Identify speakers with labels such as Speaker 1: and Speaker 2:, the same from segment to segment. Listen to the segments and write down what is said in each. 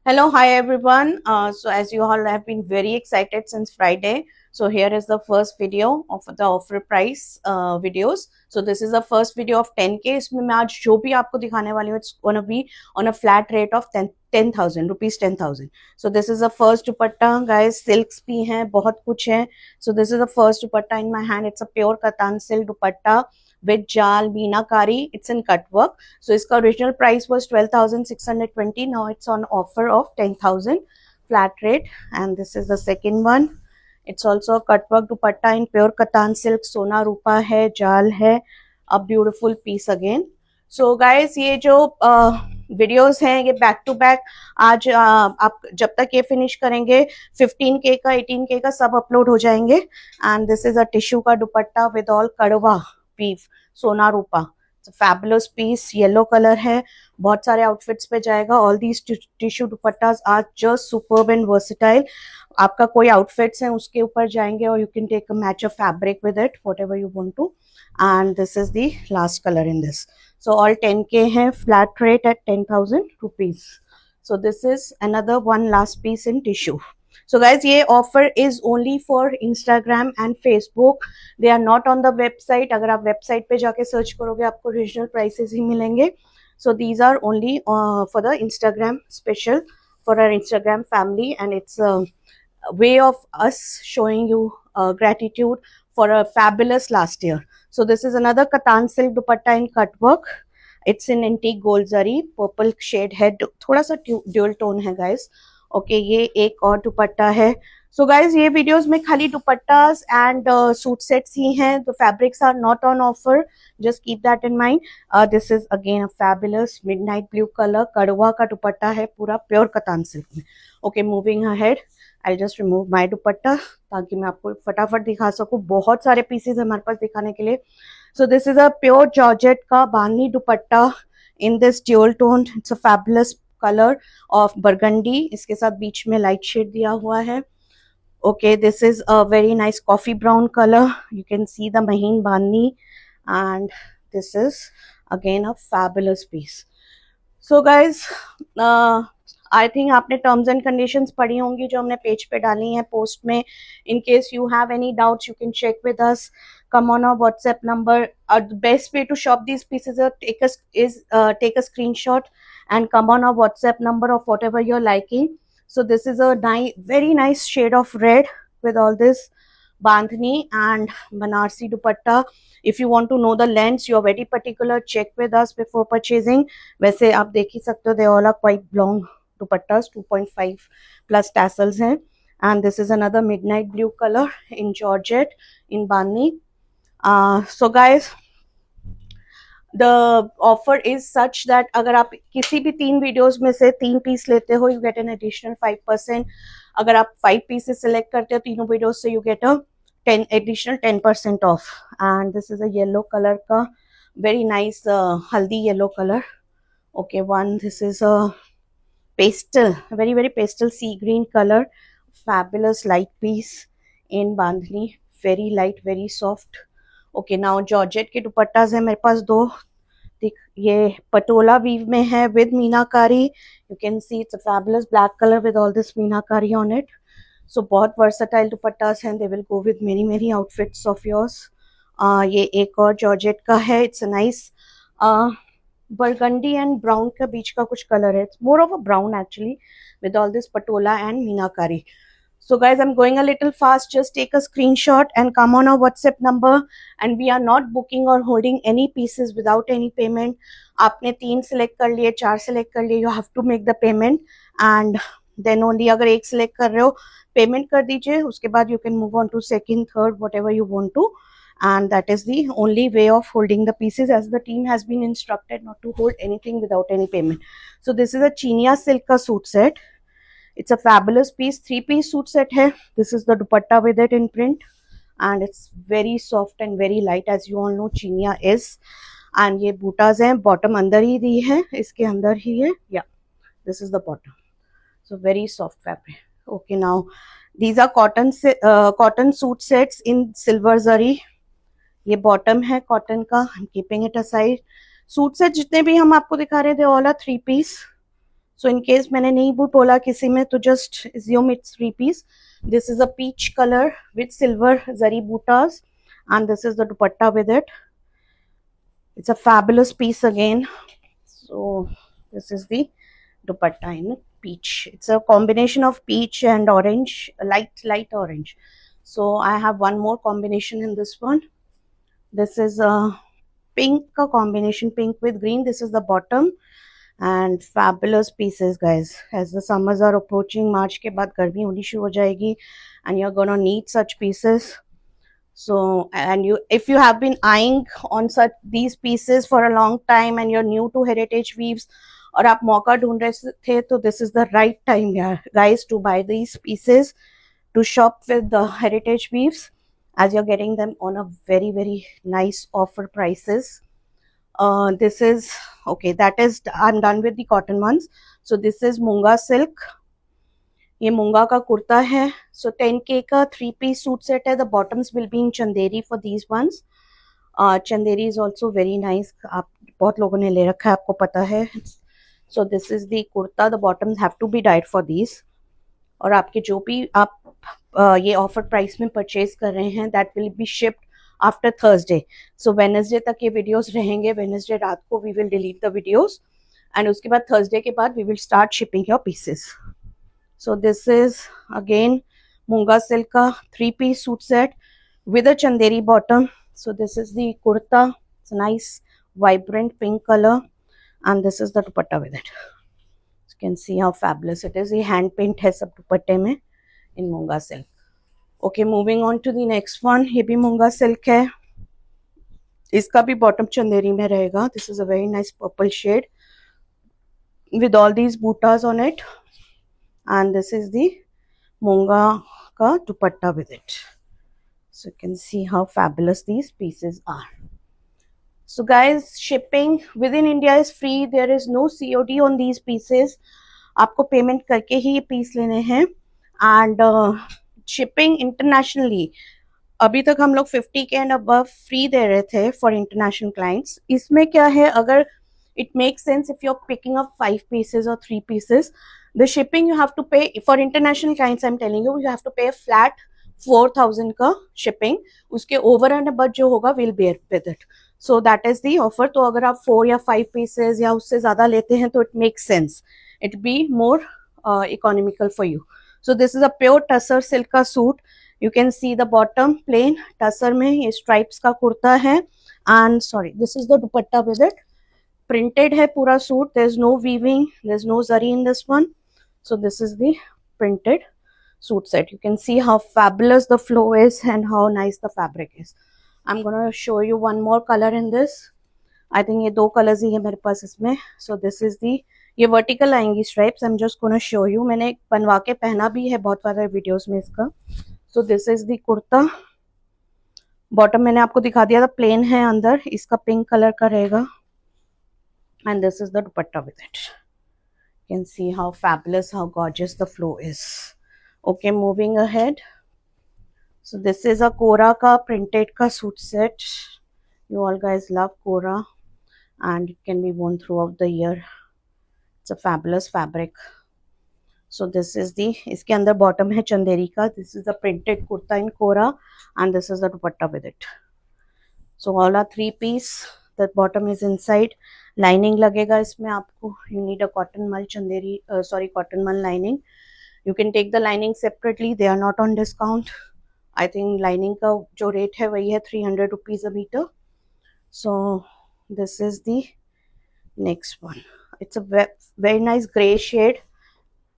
Speaker 1: Hello, hi everyone. So as you all have been very excited since Friday, so here is the first video of the offer price videos. So this is the first video of 10K. इसमें मैं आज जो भी आपको दिखाने वाली हूँ, it's gonna be on a flat rate of 10,000 rupees 10,000. So this is the first dupatta, guys. Silks भी हैं, बहुत कुछ है. So this is the first dupatta in my hand. It's a pure katan silk dupatta with jal meenakari. It's in cut work. So its original price was 12,620. Now it's on offer of 10,000 flat rate. And this is the second one. It's also a cut work dupatta in pure katan silk. Sona rupa hai, jal hai. A beautiful piece again. So guys, ये जो videos हैं ये back to back आज आप जब तक ये finish करेंगे 15K का 18K का सब अपलोड हो जाएंगे. And this is a tissue का dupatta with all kadwa weave sona rupa. Fabulous piece, yellow colour है, बहुत सारे आउटफिट्स पे जाएगा. All these tissue dupattas are just superb and versatile. आपका कोई आउटफिट्स है उसके ऊपर जाएंगे और you can take a match of fabric with it whatever you want to. And this is the last colour in this. So all 10K है, flat rate at 10,000 rupees. So this is another one last piece in tissue. So guys, ये offer is only for Instagram and Facebook. They are not on the website. अगर आप website पे जाके search करोगे आपको original prices ही मिलेंगे. So these are only for the Instagram special for our Instagram family, and it's a way of us showing you gratitude for a fabulous last year. So this is another katan silk dupatta in cut work. It's in antique gold zari, purple shade है, थोड़ा सा dual tone है guys. Okay, ये एक और दुपट्टा है. So guys, ये videos में खाली दुपट्टास एंड सूट सेट्स ही हैं. The fabrics are not on offer. Just keep that in mind. This is again a fabulous midnight blue color. कड़वा का दुपट्टा है, पूरा प्योर कतान सिल्क में. Okay, moving ahead. I'll just remove my दुपट्टा ताकि मैं आपको फटाफट दिखा सकूं. बहुत सारे पीसेस हमारे पास दिखाने के लिए. So this is a pure georgette का बांधनी दुपट्टा in this dual tone. It's a fabulous color of burgundy. इसके साथ बीच में light shade दिया हुआ है. Okay, this is a very nice coffee brown color. You can see the maheen bandhni, and this is again a fabulous piece. So guys, I think आपने terms and conditions पढ़ी होंगी जो हमने page पे डाली हैं पोस्ट में. In case you have any doubts you can check with us. Come on our WhatsApp number. The best way to shop these pieces is take a screenshot and come on our WhatsApp number of whatever you're liking. So this is a very nice shade of red with all this bandhni and banarsi dupatta. If you want to know the lengths, you are very particular, check with us before purchasing. वैसे आप देख ही सकते हो, they all are quite long dupattas, 2.5 plus tassels हैं. And this is another midnight blue color in georgette in bandhni. So guys, the offer is such that अगर आप किसी भी 3 वीडियोस में से 3 पीस लेते हो you get an additional 5%. अगर आप 5 पीसेस सेलेक्ट करते हो तीनों वीडियोस से you get a 10% off. And this is a yellow color का very nice haldi yellow color. Okay, this is a pastel, very pastel sea green color, fabulous light piece in bandhni, very light, very soft. Okay, now georgette के दुपट्टास है मेरे पास 2. ये Patola weave में है with meenakari. You can see it's a fabulous black color with all this meenakari on it. So बहुत versatile दुपट्टास हैं. They will go with many outfits of yours. ये एक और georgette का है. It's a nice burgundy and brown का बीच का कुछ color है. It's more of a brown actually with all this patola and meenakari. So guys, I'm going a little fast. Just take a screenshot and come on our WhatsApp number. And we are not booking or holding any pieces without any payment. आपने 3 select कर लिए, 4 select कर लिए, you have to make the payment. And then only अगर एक select कर रहे हो, payment कर दीजिए. उसके बाद you can move on to second, third, whatever you want to. And that is the only way of holding the pieces, as the team has been instructed not to hold anything without any payment. So this is a chinia silk ka suit set. It's a fabulous piece. 3-piece suit set hai. This is the dupatta with it in print, and it's very soft and very light, as you all know chinia is. And ये बूटाज हैं, bottom अंदर ही दी है, इसके अंदर ही है. Yeah, this is the bottom. So very soft fabric. Okay, now these are cotton suit sets in silver zari. ये bottom है cotton का. I'm keeping it aside. Suit set जितने भी हम आपको दिखा रहे थे all are 3-piece. So in case मैंने नहीं भी बोला किसी में तो just assume it's 3 piece. This is a peach color with silver zari buttas, and this is the dupatta with it. It's a fabulous piece again. So this is the dupatta in peach. It's a combination of peach and orange, light orange. So I have one more combination in this one. This is a pink combination, pink with green. This is the bottom, and fabulous pieces guys. As the summers are approaching, March के बाद गर्मी होनी शुरू हो जाएगी, and you're gonna need such pieces. So, and you, if you have been eyeing on such these pieces for a long time and you're new to heritage weaves और आप मौका ढूंढ रहे थे, तो this is the right time यार guys to buy these pieces, to shop with the heritage weaves, as you're getting them on a very nice offer prices. This is okay, that is, I'm done with the cotton ones. So this is मूंगा silk. ये मूंगा का कुर्ता है. So 10K का 3 piece suit set है. The bottoms will be in Chanderi for these ones. Chanderi is also very nice. आप बहुत लोगों ने ले रखा है, आपको पता है. So this is the kurta. The bottoms have to be dyed for these. और आपके जो भी आप ये ऑफर प्राइस में परचेज कर रहे हैं, that will be shipped after Thursday. So Wednesday तक ये वीडियोस रहेंगे. Wednesday रात को we will delete the videos, and उसके बाद Thursday के बाद we will start shipping your pieces. So this is again मूंगा silk का 3 piece suit set with a chanderi bottom. So this is the kurta. It's a nice vibrant pink color, and this is the dupatta with it. You can see how fabulous it is. ये hand paint है सब दुपट्टे में in मूंगा silk. Okay, moving on to the next one. ये भी मूंगा silk है. इसका भी bottom चंदेरी में रहेगा. This is a very nice purple shade with all these buttas on it, and this is the मूंगा का दुपट्टा with it. So you can see how fabulous these pieces are. So guys, shipping within India is free. There is no COD on these pieces. आपको payment करके ही ये piece लेने हैं. And shipping internationally अभी तक हम लोग 50K एंड अबव फ्री दे रहे थे फॉर इंटरनेशनल क्लाइंट्स. इसमें क्या है, अगर it makes sense if you're picking up 5 pieces or 3 pieces, the shipping you have to pay for international clients. I'm telling you, you have to pay a flat 4,000 का shipping. उसके over and above जो होगा we'll bear with it. So that is the offer. तो अगर आप 4 या 5 pieces या उससे ज़्यादा लेते हैं तो it makes sense. It be more economical for you. So this is a pure tussar silk का suit. You can see the bottom plain tussar में ये stripes का कुर्ता है, and sorry, this is the dupatta with it. Printed है पूरा suit. There's no weaving, there's no zari in this one. So this is the printed suit set. You can see how fabulous the flow is and how nice the fabric is. I'm gonna show you one more color in this. I think ये 2 colors ही है मेरे पास इसमें. So this is the, ये vertical आएंगी stripes. I'm just gonna show you. मैंने बनवा के पहना भी है बहुत सारे videos में इसका. So this is the kurta. Bottom मैंने आपको दिखा दिया था, plain है. अंदर इसका pink color का रहेगा, and this is the dupatta with it. You can see how fabulous, how gorgeous the flow is. Okay, moving ahead. So this is a Kora ka printed ka suit set. You all guys love Kora, and it can be worn throughout the year. It's a fabulous fabric. So this is the, इसके अंदर bottom है चंदेरी का. This is the printed kurta in Kora, and this is the dupatta with it. So all are 3 piece. The bottom is inside. Lining लगेगा इसमें आपको. You need a cotton mal chanderi, cotton mal lining. You can take the lining separately. They are not on discount. I think lining का जो rate है वही है 300 rupees a meter. So this is the next one. It's a very nice gray shade,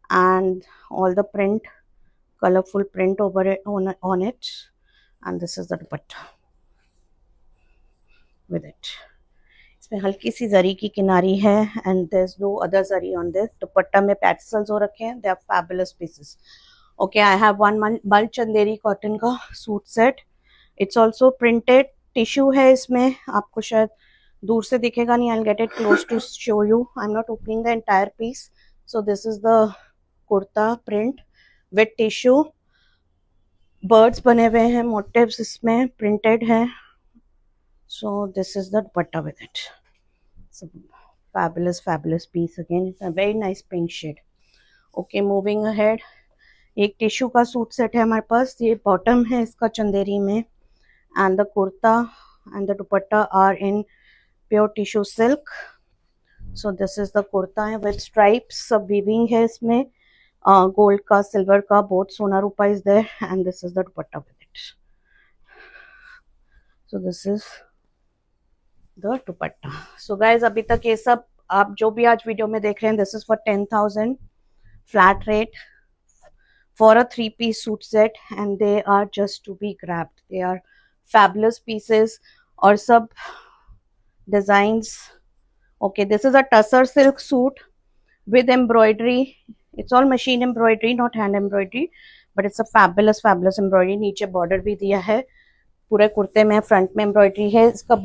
Speaker 1: and all the print, colorful print over it, on it, and this is the dupatta with it. इसमें हल्की सी जरी की किनारी है, and there's no other zari on this. दुपट्टा में petals हो रखे हैं. They are fabulous pieces. Okay, I have one मल चंदेरी कॉटन का suit set. It's also printed. Tissue है इसमें. आपको शायद दूर से दिखेगा नहीं. I'll get it close to show you. I'm not opening the entire piece. So this is the kurta print with tissue. Birds बने हुए हैं, motifs इसमें printed है. So this is the dupatta with it. So fabulous piece again. It's a very nice pink shade. Okay, moving ahead. एक tissue का suit set है हमारे पास. ये बॉटम है इसका चंदेरी में, and the kurta and the dupatta are in pure tissue silk. So this is the kurta है with stripes, सब weaving है इसमें, gold का, silver का, both सोना रूपा is there, and this is the dupatta with it. So this is the dupatta. So guys, अभी तक ये सब आप जो भी आज वीडियो में देख रहे हैं, this is for 10,000 flat rate for a 3-piece suit set, and they are just to be grabbed. They are fabulous pieces और सब designs. Okay, this is a tussar silk suit with embroidery. It's all machine embroidery, not hand embroidery, but it's a fabulous embroidery. नीचे border भी दिया है, पूरे कुर्ते में front में एम्ब्रॉयडरी है. इसका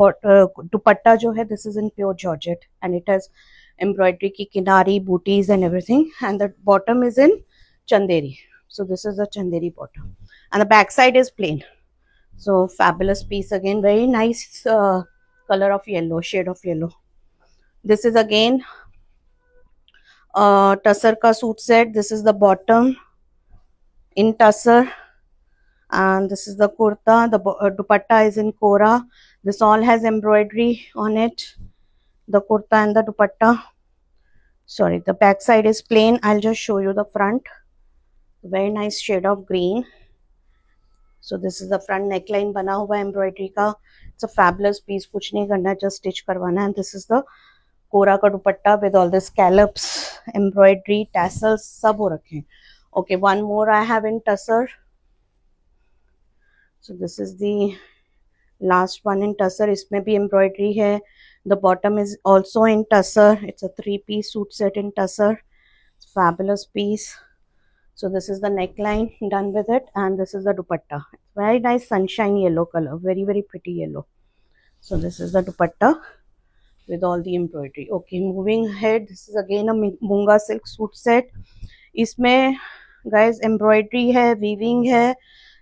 Speaker 1: दुपट्टा जो है, this is in pure georgette and it has embroidery की किनारी, booties and everything, and the bottom is in Chanderi. So this is the chanderi bottom, and the back side is plain. So fabulous piece again, very nice color of yellow, shade of yellow. This is again tussar ka suit set. This is the bottom in tussar, and this is the kurta. The dupatta is in kora. This all has embroidery on it, the kurta and the dupatta. Sorry, the back side is plain. I'll just show you the front. Very nice shade of green. So this is the front neckline बना हुआ embroidery का. It's a fabulous piece. कुछ नहीं करना है, just stitch करवाना है. And this is the कोरा का दुपट्टा with all the scallops, embroidery, tassels सब हो रखे हैं. Okay, one more I have in tussar. So this is the last one in tussar. इसमें भी embroidery है. The bottom is also in tussar. It's a 3-piece suit set in tussar. It's a fabulous piece. So this is the neckline done with it, and this is the dupatta. It's very nice sunshine yellow color, very pretty yellow. So this is the dupatta with all the embroidery. Okay, moving ahead, this is again a Munga silk suit set. इसमें guys embroidery है, weaving है.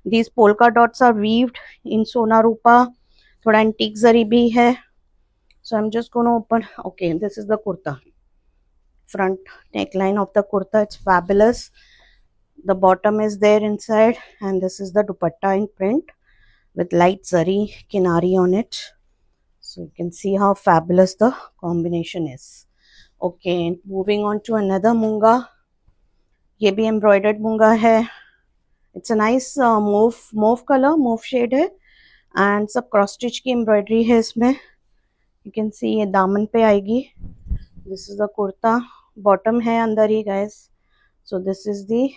Speaker 1: These polka dots are weaved in sona rupa. थोड़ा antique zari भी है. So I'm just going to open. Okay, this is the kurta. Front neckline of the kurta. It's fabulous. The bottom is there inside, and this is the dupatta in print with light zari kinari on it. So you can see how fabulous the combination is. Okay, moving on to another munga. ये भी embroidered munga है. It's a nice mauve color, mauve shade है, and सब cross stitch की embroidery है इसमें. You can see ये दामन पे आएगी. This is the kurta. Bottom है अंदर ही guys. So this is the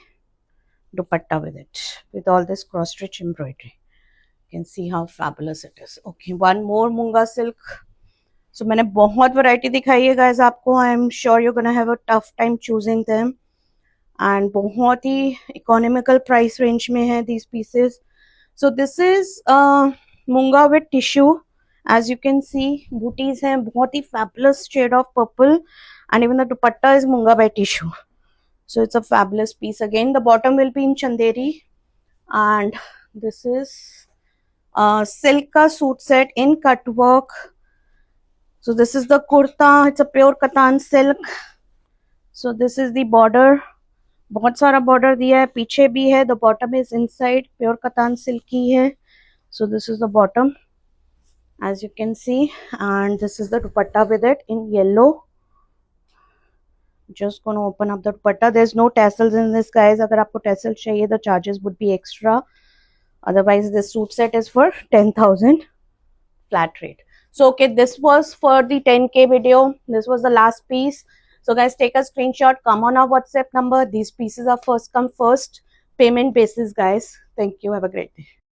Speaker 1: dupatta with it, with all this cross stitch embroidery. You can see how fabulous it is. Okay, one more munga silk. So मैंने बहुत variety दिखाई है guys आपको. I am sure you're gonna have a tough time choosing them. And बहुत ही economical price range में है these pieces. So this is munga with tissue. As you can see, booties हैं, बहुत ही fabulous shade of purple, and even the dupatta is munga by tissue. So it's a fabulous piece. Again, the bottom will be in chanderi, and this is silk ka suit set in cut work. So this is the kurta. It's a pure katan silk. So this is the border. बहुत सारा border दिया है, पीछे भी है. The bottom is inside, pure katan silk की है. So this is the bottom, as you can see, and this is the dupatta with it in yellow. Just gonna open up the dupatta. There's no tassels in this guys. अगर आपको tassels चाहिए, the charges would be extra. Otherwise this suit set is for 10,000 flat rate. So okay, this was for the 10k video. This was the last piece. So guys, take a screenshot, come on our WhatsApp number. These pieces are first come first payment basis guys. Thank you, have a great day.